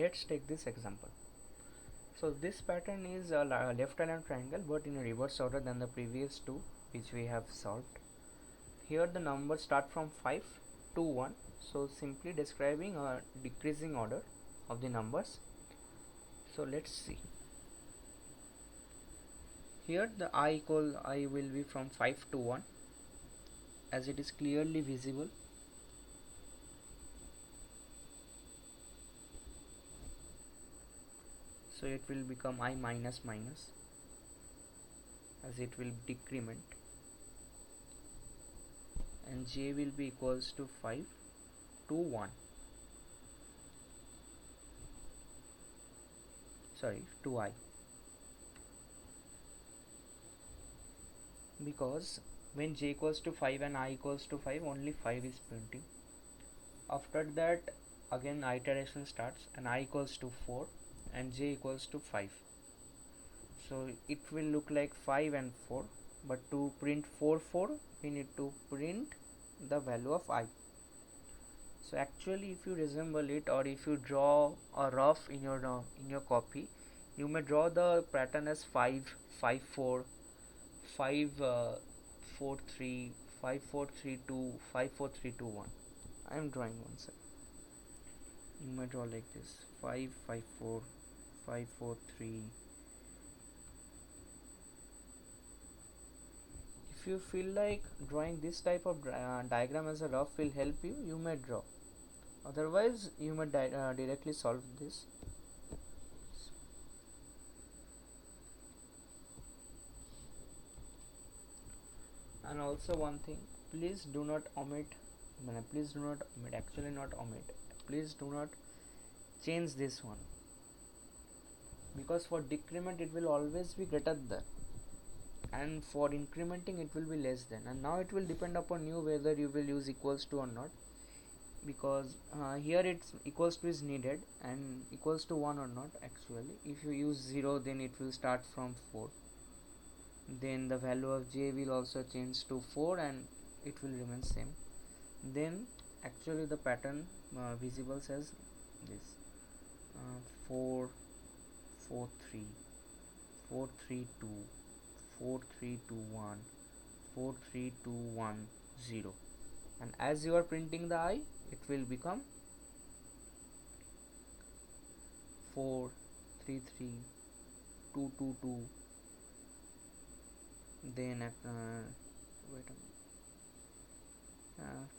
Let's take this example. So this pattern is a left aligned triangle, but in a reverse order than the previous two which we have solved. Here the numbers start from 5 to 1, so simply describing a decreasing order of the numbers. So let's see. Here the I will be from 5 to 1, as it is clearly visible. So it will become I minus minus, as it will decrement, and j will be equals to 5 to 1, sorry, to I, because when j equals to 5 and I equals to 5, only 5 is printing. After that again iteration starts, and I equals to 4 and j equals to 5. So it will look like 5 and 4, but to print 4 we need to print the value of I. So actually if you resemble it, or if you draw a rough in your copy, you may draw the pattern as 5 5 4 5 4 3 5 4 3 2 5 4 3 2 1. I am drawing one second. You may draw like this: 5 5 4 5 4 3. If you feel like drawing this type of diagram as a rough will help you, you may draw. Otherwise you may directly solve this. And also one thing, please do not omit, actually not omit, please do not change this one, because for decrement it will always be greater than, and for incrementing it will be less than. And now it will depend upon you whether you will use equals to or not, because here it's equals to is needed and equals to 1 or not. Actually if you use 0, then it will start from 4, then the value of j will also change to 4 and it will remain same. Then actually the pattern visible as this: 4 4 3 4 3 2 4 3 2 1 4 3 2 1 0. And as you are printing the I, it will become 4 3 3 2 2 2. Then at wait a minute,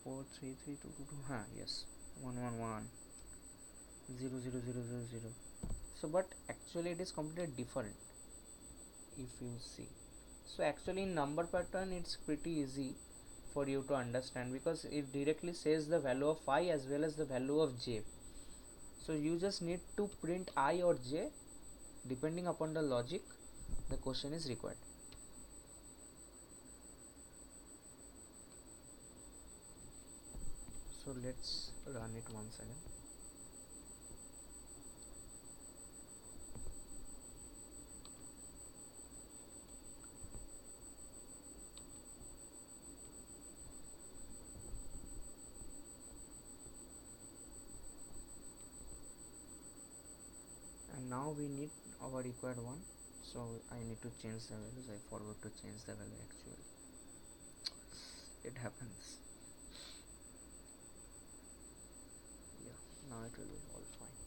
4 3 3 2 2 2, yes, 1 1 1 0 0 0 0 0. So but actually it is completely different if you see. So actually in number pattern it's pretty easy for you to understand, because it directly says the value of I as well as the value of j. So you just need to print I or j depending upon the logic the question is required. So let's run it once again. And now we need our required one, so I need to change the values. I forgot to change the value actually. It happens. Yeah, now it will be all fine.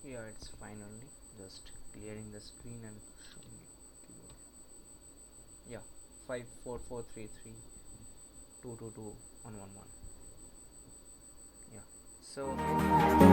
Yeah, it's fine, only just clearing the screen and showing it keyboard. Yeah, 5 4 4 3 3 2 2 2 1 1 1. Yeah, so